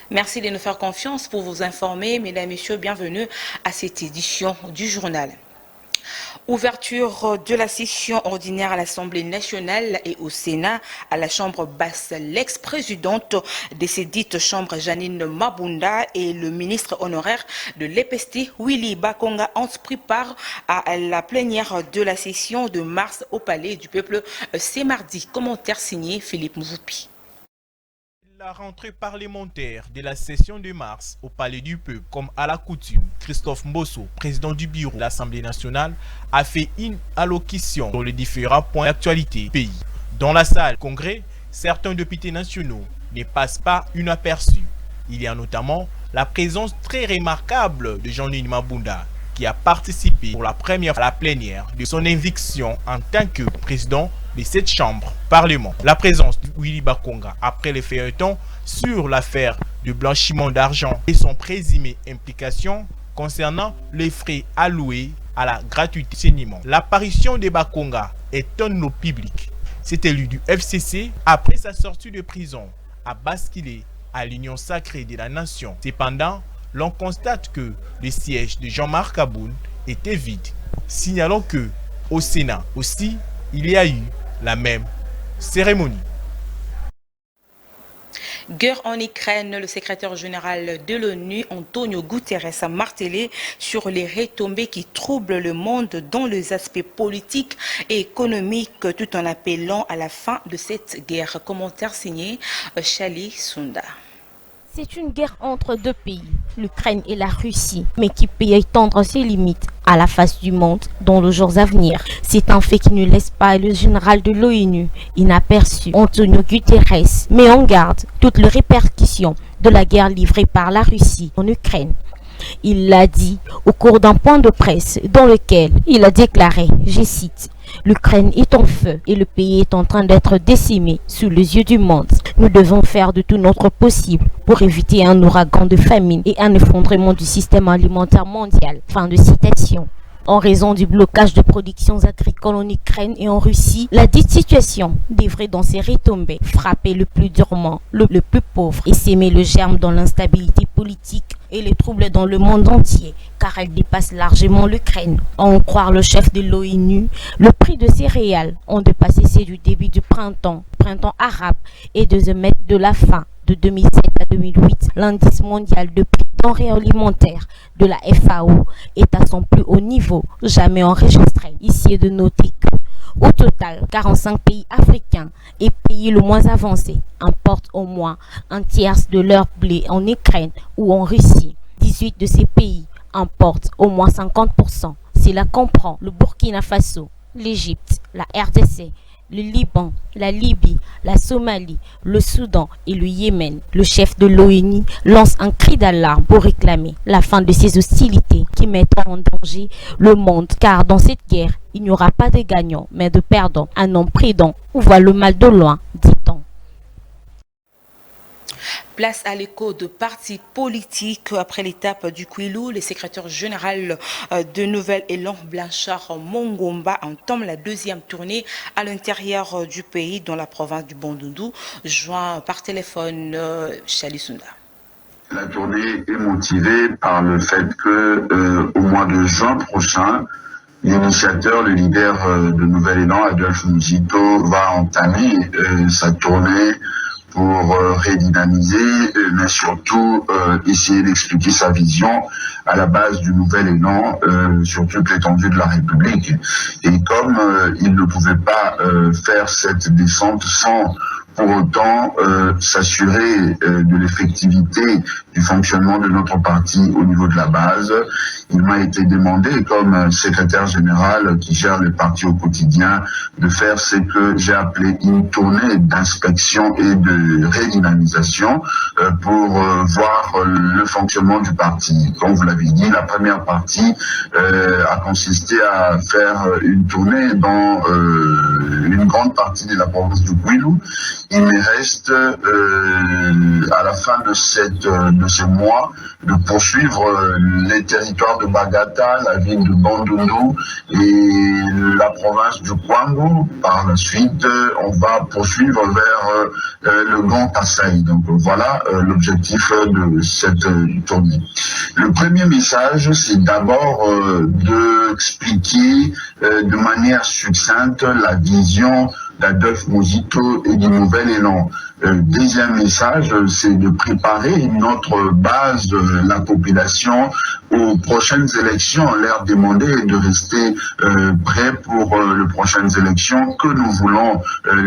Merci de nous faire confiance pour vous informer. Mesdames et messieurs, bienvenue à cette édition du journal. Ouverture de la session ordinaire à l'Assemblée nationale et au Sénat, à la Chambre basse. L'ex-présidente de ces dites chambres, Janine Mabunda, et le ministre honoraire de l'EPST, Willy Bakonga, ont pris part à la plénière de la session de mars au Palais du Peuple ce mardi. Commentaire signé Philippe Mouvoupi. La rentrée parlementaire de la session de mars au Palais du Peuple, comme à la coutume, Christophe Mbosso, président du bureau de l'Assemblée nationale, a fait une allocution sur les différents points d'actualité du pays. Dans la salle congrès, certains députés nationaux ne passent pas inaperçus. Il y a notamment la présence très remarquable de Janine Mabunda, qui a participé pour la première fois à la plénière de son éviction en tant que président de cette chambre parlement. La présence de Willy Bakonga après les feuilletons sur l'affaire de blanchiment d'argent et son présumé implication concernant les frais alloués à la gratuité d'enseignement. L'apparition de Bakonga étonne le public. Cet élu du FCC, après sa sortie de prison, a basculé à l'union sacrée de la nation. Cependant, l'on constate que le siège de Jean-Marc Aboun était vide. Signalons que au Sénat aussi, il y a eu la même cérémonie. Guerre en Ukraine, le secrétaire général de l'ONU, Antonio Guterres, a martelé sur les retombées qui troublent le monde dans les aspects politiques et économiques, tout en appelant à la fin de cette guerre. Commentaire signé Chali Sunda. C'est une guerre entre deux pays, l'Ukraine et la Russie, mais qui peut étendre ses limites à la face du monde dans les jours à venir. C'est un fait qui ne laisse pas le général de l'ONU inaperçu. Antonio Guterres met en garde toutes les répercussions de la guerre livrée par la Russie en Ukraine. Il l'a dit au cours d'un point de presse dans lequel il a déclaré, je cite, « L'Ukraine est en feu et le pays est en train d'être décimé sous les yeux du monde. Nous devons faire de tout notre possible pour éviter un ouragan de famine et un effondrement du système alimentaire mondial. » Fin de citation. En raison du blocage de productions agricoles en Ukraine et en Russie, la dite situation devrait dans ses retombées frapper le plus durement le plus pauvre et s'aimer le germe dans l'instabilité politique et les troubles dans le monde entier, car elle dépasse largement l'Ukraine. À en croire le chef de l'ONU, le prix de céréales ont dépassé ceux du début du printemps arabe et de la fin de 2007 à 2008. L'indice mondial de prix denrées alimentaires de la FAO est à son plus haut niveau jamais enregistré. Ici est de noter que, au total, 45 pays africains et pays le moins avancés importent au moins un tiers de leur blé en Ukraine ou en Russie. 18 de ces pays importent au moins 50%. Cela comprend le Burkina Faso, l'Égypte, la RDC, le Liban, la Libye, la Somalie, le Soudan et le Yémen. Le chef de l'ONU lance un cri d'alarme pour réclamer la fin de ces hostilités qui mettent en danger le monde, car dans cette guerre, il n'y aura pas de gagnants, mais de perdants. Un homme prudent voit le mal de loin, dit-on. Place à l'écho de partis politiques après l'étape du Kwilu. Le secrétaire général de Nouvel Élan, Blanchard Mongomba, entame la deuxième tournée à l'intérieur du pays, dans la province du Bandundu, joint par téléphone Chalisunda. La tournée est motivée par le fait que au mois de juin prochain, l'initiateur, le leader de Nouvel Élan, Adolphe Muzito, va entamer sa tournée pour redynamiser, mais surtout essayer d'expliquer sa vision à la base du Nouvel Élan sur toute l'étendue de la République. Et comme il ne pouvait pas faire cette descente sans pour autant s'assurer de l'effectivité du fonctionnement de notre parti au niveau de la base, il m'a été demandé, comme secrétaire général qui gère le parti au quotidien, de faire ce que j'ai appelé une tournée d'inspection et de redynamisation pour voir le fonctionnement du parti. Comme vous l'avez dit, la première partie a consisté à faire une tournée dans une grande partie de la province du Kwilu. Il me reste à la fin de ce mois de poursuivre les territoires de Bagata, la ville de Bandundu et la province du Kwango. Par la suite, on va poursuivre vers le Grand Kasaï. Donc voilà l'objectif de cette tournée. Le premier message, c'est d'abord d'expliquer de manière succincte la vision d'Adolphe Muzito et du Nouvel Élan. Deuxième message, c'est de préparer notre base de la population aux prochaines élections. Leur demander de rester prêts pour les prochaines élections que nous voulons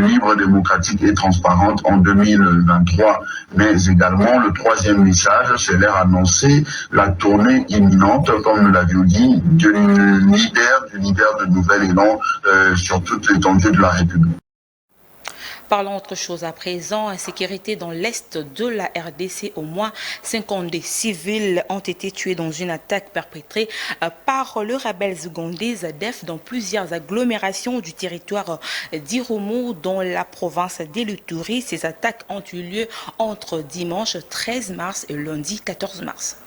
libres, démocratiques et transparentes en 2023. Mais également, le troisième message, c'est leur annoncer la tournée imminente, comme nous l'avions dit, du leader de Nouvel Élan sur toute l'étendue de la République. Parlons autre chose à présent. Insécurité dans l'est de la RDC. Au moins 52 civils ont été tués dans une attaque perpétrée par le rebelle ougandais ZADF dans plusieurs agglomérations du territoire d'Irumu dans la province d'Eluturi. Ces attaques ont eu lieu entre dimanche 13 mars et lundi 14 mars.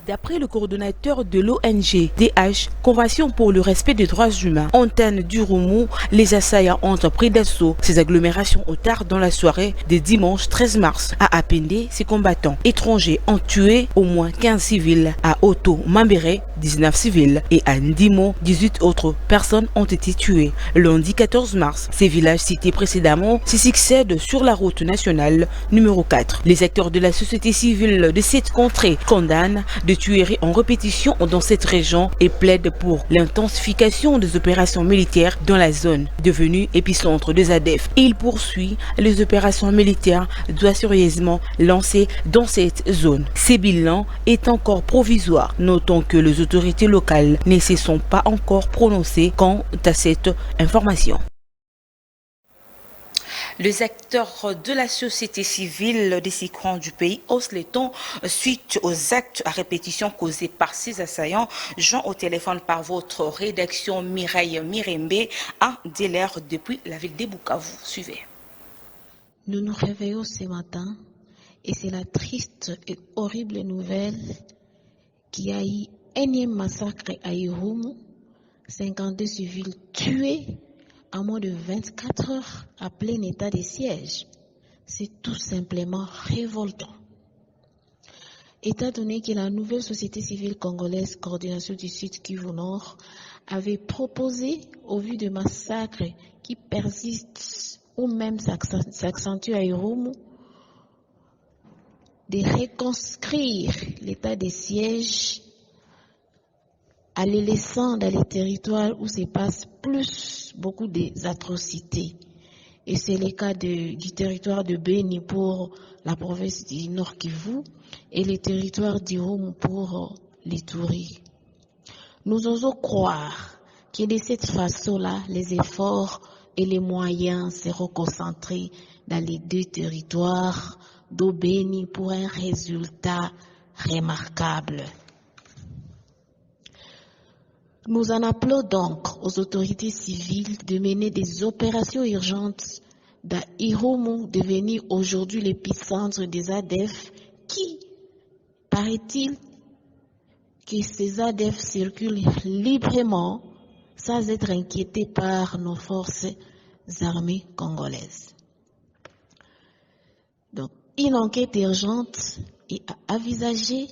D'après le coordonnateur de l'ONG DH, Convention pour le respect des droits humains, Antenne d'Irumu, les assaillants ont pris d'assaut ces agglomérations au tard dans la soirée de dimanche 13 mars. À Apende, ces combattants étrangers ont tué au moins 15 civils. À Oto Mambere, 19 civils. Et à Ndimo, 18 autres personnes ont été tuées. Lundi 14 mars, ces villages cités précédemment se succèdent sur la route nationale numéro 4. Les acteurs de la société civile de cette contrée condamnent de tueries en répétition dans cette région et plaide pour l'intensification des opérations militaires dans la zone devenue épicentre des ZADF. Et il poursuit les opérations militaires doivent sérieusement lancées dans cette zone. Ces bilans est encore provisoire. Notons que les autorités locales ne se sont pas encore prononcées quant à cette information. Les acteurs de la société civile des 6 coins du pays haussent les tons suite aux actes à répétition causés par ces assaillants. Jean au téléphone par votre rédaction Mireille Mirembe à Deler depuis la ville de Bukavu. Suivez. Nous nous réveillons ce matin et c'est la triste et horrible nouvelle qu'il y a eu un énième massacre à Irumu, 52 civils tués à moins de 24 heures à plein état de siège. C'est tout simplement révoltant. Étant donné que la nouvelle société civile congolaise Coordination du Sud Kivu Nord avait proposé, au vu de massacres qui persistent ou même s'accentuent à Irumu, de reconstruire l'état de siège en les laissant dans les territoires où se passent beaucoup d'atrocités. Et c'est le cas du territoire de Beni pour la province du Nord Kivu et le territoire d'Irumu pour l'Ituri. Nous osons croire que de cette façon-là, les efforts et les moyens seront concentrés dans les deux territoires d'Obeni pour un résultat remarquable. Nous en appelons donc aux autorités civiles de mener des opérations urgentes dans Irumu, devenu aujourd'hui l'épicentre des ADF, qui, paraît-il, que ces ADF circulent librement sans être inquiétés par nos forces armées congolaises. Donc, une enquête urgente est à envisager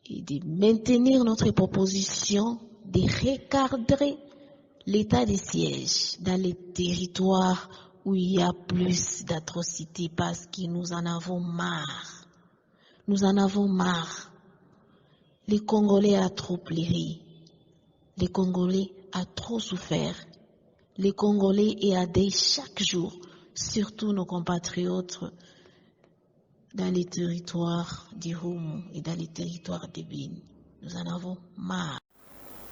et de maintenir notre proposition de recadrer l'état de siège dans les territoires où il y a plus d'atrocités parce que nous en avons marre. Nous en avons marre. Les Congolais ont trop pleuré. Les Congolais ont trop souffert. Les Congolais aident chaque jour, surtout nos compatriotes dans les territoires d'Irumu et dans les territoires de Beni. Nous en avons marre.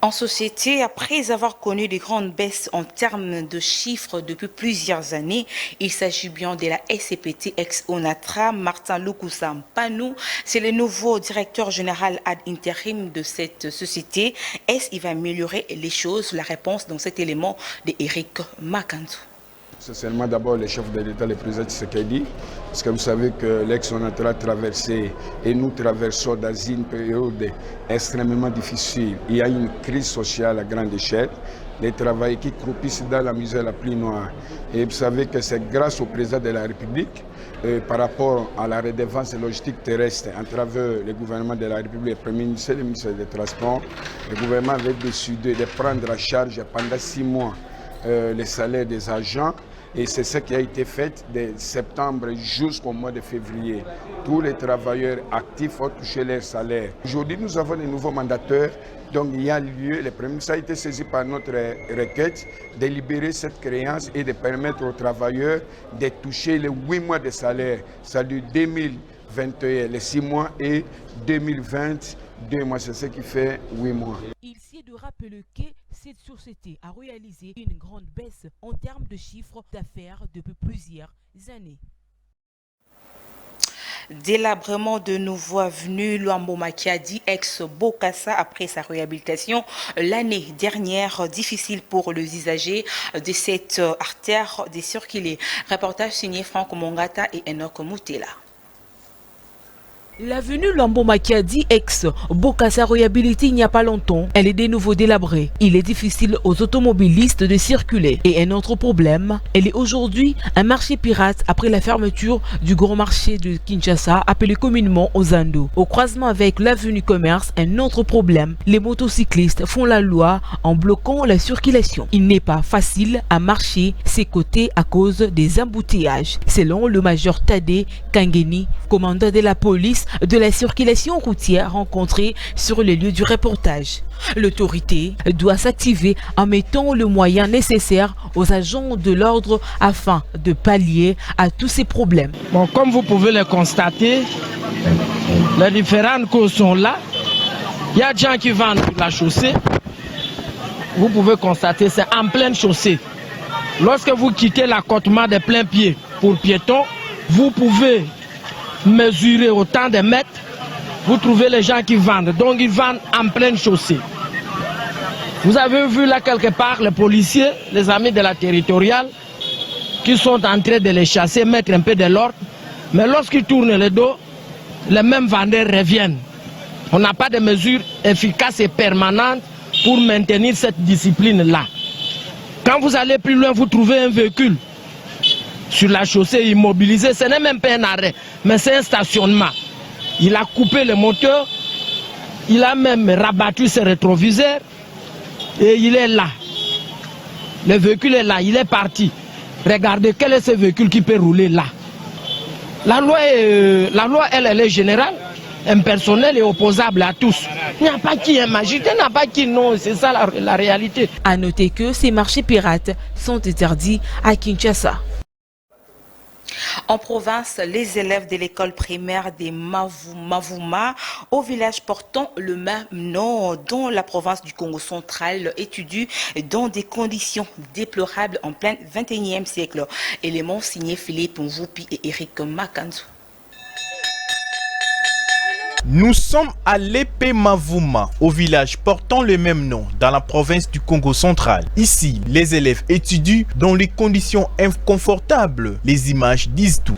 En société, après avoir connu de grandes baisses en termes de chiffres depuis plusieurs années, il s'agit bien de la SCPT ex-ONATRA. Martin Lukusa Mpanou, c'est le nouveau directeur général ad intérim de cette société. Est-ce qu'il va améliorer les choses? La réponse dans cet élément de Eric Makantou. C'est seulement d'abord le chef de l'État, le président Tshisekedi, parce que vous savez que l'ex-on est en train de traverser et nous traversons dans une période extrêmement difficile. Il y a une crise sociale à grande échelle, les travailleurs qui croupissent dans la misère la plus noire. Et vous savez que c'est grâce au président de la République, par rapport à la redevance logistique terrestre, à travers le gouvernement de la République, le Premier ministre et le ministère des Transports, le gouvernement avait décidé de prendre en charge pendant 6 mois les salaires des agents. Et c'est ce qui a été fait de septembre jusqu'au mois de février. Tous les travailleurs actifs ont touché leur salaire. Aujourd'hui, nous avons des nouveaux mandataires. Donc il y a lieu, le Premier ministre a été saisi par notre requête, de libérer cette créance et de permettre aux travailleurs de toucher les 8 mois de salaire. C'est-à-dire 2021, les 6 mois et 2020, 2 mois. C'est ce qui fait 8 mois. Il s'est de rappeler que cette société a réalisé une grande baisse en termes de chiffre d'affaires depuis plusieurs années. Délabrement de nouveaux avenues, Luambo Makiadi, ex-Bokassa, après sa réhabilitation l'année dernière, difficile pour les usagers de cette artère de circuler. Reportage signé Franck Mongata et Enoch Moutela. L'avenue Lambo Makiadi, ex-Bokassa réhabilitée il n'y a pas longtemps, elle est de nouveau délabrée. Il est difficile aux automobilistes de circuler. Et un autre problème, elle est aujourd'hui un marché pirate après la fermeture du grand marché de Kinshasa, appelé communément Ozando. Au croisement avec l'avenue Commerce, un autre problème, les motocyclistes font la loi en bloquant la circulation. Il n'est pas facile à marcher ces côtés à cause des embouteillages. Selon le major Tade Kangeni, commandant de la police de la circulation routière rencontrée sur les lieux du reportage. L'autorité doit s'activer en mettant le moyen nécessaire aux agents de l'ordre afin de pallier à tous ces problèmes. Bon, comme vous pouvez le constater, les différentes causes sont là. Il y a des gens qui vendent la chaussée. Vous pouvez constater, c'est en pleine chaussée. Lorsque vous quittez l'accotement de plein pied pour piétons, vous pouvez mesurer autant de mètres, vous trouvez les gens qui vendent. Donc ils vendent en pleine chaussée. Vous avez vu là quelque part les policiers, les amis de la territoriale, qui sont en train de les chasser, mettre un peu de l'ordre. Mais lorsqu'ils tournent le dos, les mêmes vendeurs reviennent. On n'a pas de mesures efficaces et permanentes pour maintenir cette discipline-là. Quand vous allez plus loin, vous trouvez un véhicule sur la chaussée immobilisé, ce n'est même pas un arrêt, mais c'est un stationnement. Il a coupé le moteur, il a même rabattu ses rétroviseurs et il est là. Le véhicule est là, il est parti. Regardez, quel est ce véhicule qui peut rouler là? La loi, elle est générale, impersonnelle et opposable à tous. Il n'y a pas qui est magique, il n'y a pas qui non, c'est ça la réalité. À noter que ces marchés pirates sont interdits à Kinshasa. En province, les élèves de l'école primaire des Mavuma, au village portant le même nom dans la province du Congo central, étudient dans des conditions déplorables en plein 21e siècle. Éléments signés Philippe Mvoupi et Eric Makanzu. Nous sommes à l'épée Mavuma, au village portant le même nom dans la province du Congo central. Ici, les élèves étudient dans les conditions inconfortables. Les images disent tout.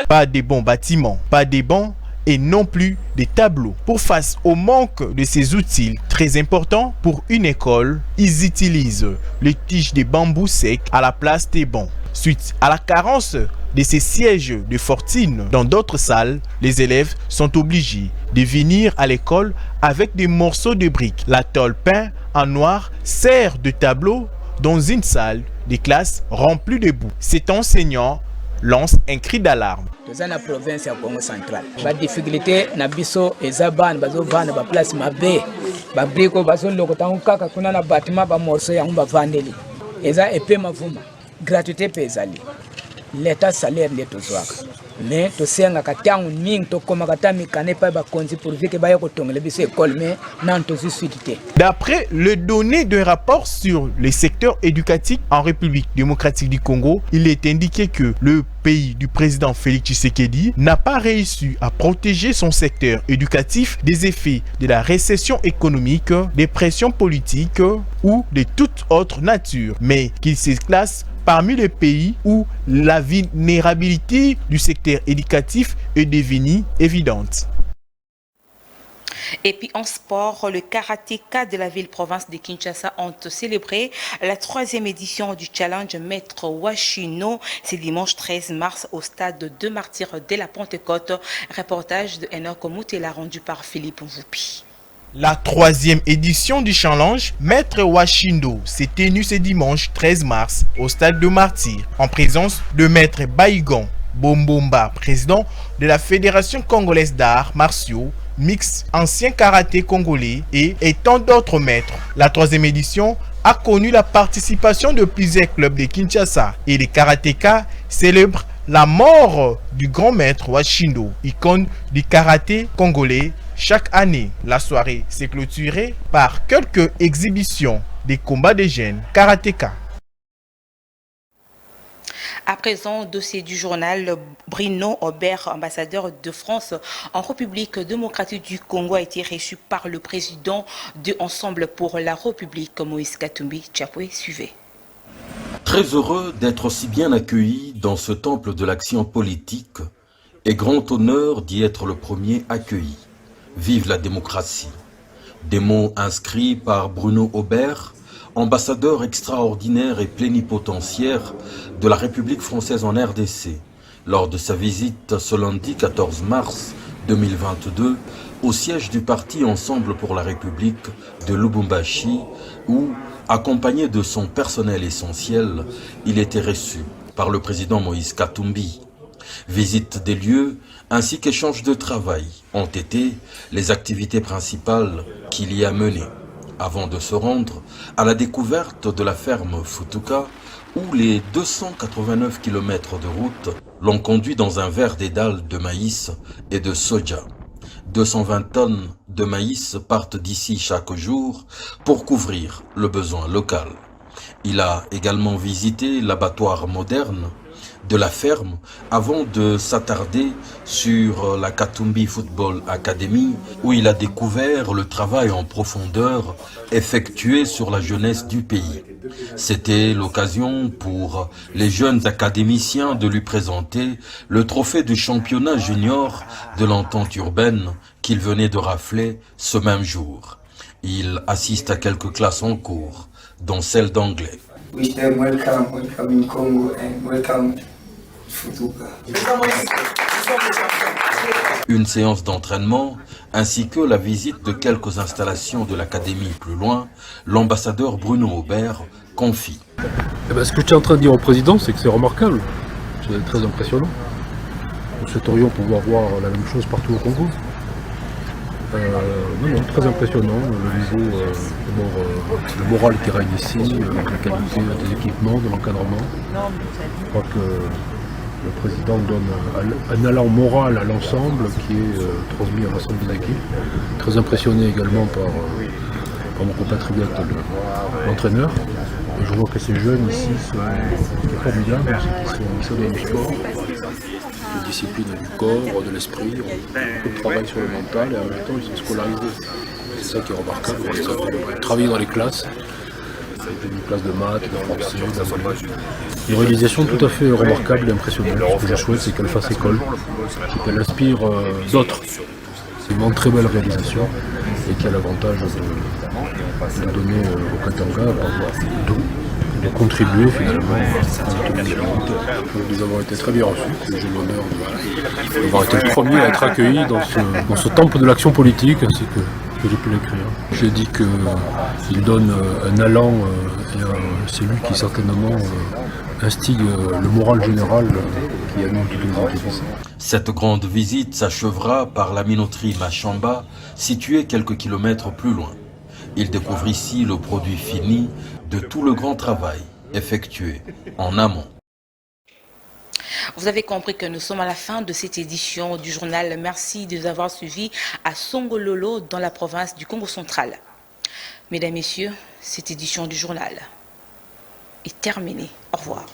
Pas de bons bâtiments, pas de bancs et non plus des tableaux. Pour face au manque de ces outils très importants pour une école, ils utilisent les tiges de bambou secs à la place des bancs. Suite à la carence de ces sièges de fortune dans d'autres salles, les élèves sont obligés de venir à l'école avec des morceaux de briques. La tôle peinte en noir sert de tableau dans une salle de classe remplie de boue. Cet enseignant lance un cri d'alarme. Dans la province du Congo central, la difficulté na biso ezaban bazo vana ba place mabe ba briko bazo lokota kaka kuna na bâtiment ba morceau ya umba vandeli eza epé Mavuma gratuité pezali l'état salaire nde tozwaka mais tosengaka ntango mingi tokomaka ta mikane epai bakonzi pourvu ke baya kotongela biso école mais nani tozwi suite te. D'après les données d'un rapport sur les secteurs éducatifs en République démocratique du Congo, il est indiqué que le pays du président Félix Tshisekedi n'a pas réussi à protéger son secteur éducatif des effets de la récession économique, des pressions politiques ou de toute autre nature, mais qu'il se classe parmi les pays où la vulnérabilité du secteur éducatif est devenue évidente. Et puis en sport, le karatéka de la ville-province de Kinshasa ont célébré la 3e édition du challenge Maître Washino. C'est dimanche 13 mars au stade de Martyrs de la Pentecôte. Reportage de Enoch Moutela rendu par Philippe Mvoupi. La 3e édition du challenge Maître Washindo s'est tenue ce dimanche 13 mars au stade de Martyrs en présence de Maître Baïgon Bombomba, président de la Fédération congolaise d'arts martiaux mix, ancien karaté congolais et tant d'autres maîtres. La 3e édition a connu la participation de plusieurs clubs de Kinshasa et les karatékas célèbrent la mort du grand maître Washindo, icône du karaté congolais. Chaque année, la soirée s'est clôturée par quelques exhibitions des combats des jeunes karatékas. À présent, dossier du journal, Bruno Aubert, ambassadeur de France en République démocratique du Congo, a été reçu par le président de Ensemble pour la République, Moïse Katumbi Tchapoué. Suivez. Très heureux d'être aussi bien accueilli dans ce temple de l'action politique et grand honneur d'y être le premier accueilli. Vive la démocratie. Des mots inscrits par Bruno Aubert, ambassadeur extraordinaire et plénipotentiaire de la République française en RDC, lors de sa visite ce lundi 14 mars 2022 au siège du parti Ensemble pour la République de Lubumbashi, où, accompagné de son personnel essentiel, il était reçu par le président Moïse Katumbi. Visite des lieux ainsi qu'échange de travail ont été les activités principales qu'il y a menées, avant de se rendre à la découverte de la ferme Futuka, où les 289 km de route l'ont conduit dans un vert dédale de maïs et de soja. 220 tonnes de maïs partent d'ici chaque jour pour couvrir le besoin local. Il a également visité l'abattoir moderne de la ferme avant de s'attarder sur la Katumbi Football Academy, où il a découvert le travail en profondeur effectué sur la jeunesse du pays. C'était l'occasion pour les jeunes académiciens de lui présenter le trophée du championnat junior de l'entente urbaine qu'il venait de rafler ce même jour. Il assiste à quelques classes en cours, dont celle d'anglais. Welcome in Congo and welcome Futuka. Une séance d'entraînement ainsi que la visite de quelques installations de l'académie plus loin, l'ambassadeur Bruno Aubert confie. Ce que je suis en train de dire au président, c'est que c'est remarquable, c'est très impressionnant. Nous souhaiterions pouvoir voir la même chose partout au Congo. Non, très impressionnant, le niveau, le moral qui règne ici, la qualité des équipements, de l'encadrement. Je crois que le président donne un allant moral à l'ensemble qui est transmis à l'ensemble des équipes. Très impressionné également par mon compatriote, l'entraîneur. Et je vois que ces jeunes ici sont formidables, ils sont dans le sport. De discipline du corps, de l'esprit, beaucoup de travail sur le mental et en même temps ils sont scolarisés. C'est ça qui est remarquable. Travailler dans les classes, des classes de maths, de français, d'anglais. Une réalisation tout à fait remarquable et impressionnante. Ce que je souhaite, c'est qu'elle fasse école et qu'elle inspire d'autres. C'est une vraiment très belle réalisation et qui a l'avantage de donner au Katanga de contribuer finalement à l'autonomie alimentaire. Nous avons été très bien reçus, j'ai l'honneur d'avoir été le premier à être accueilli dans ce temple de l'action politique, ainsi que j'ai pu l'écrire. J'ai dit qu'il donne un allant et c'est lui qui certainement instigue le moral général qui anime toutes les activités. Cette grande visite s'achèvera par la minoterie Machamba, située quelques kilomètres plus loin. Il découvre ici le produit fini de tout le grand travail effectué en amont. Vous avez compris que nous sommes à la fin de cette édition du journal. Merci de nous avoir suivis à Songololo dans la province du Congo central. Mesdames, Messieurs, cette édition du journal est terminée. Au revoir.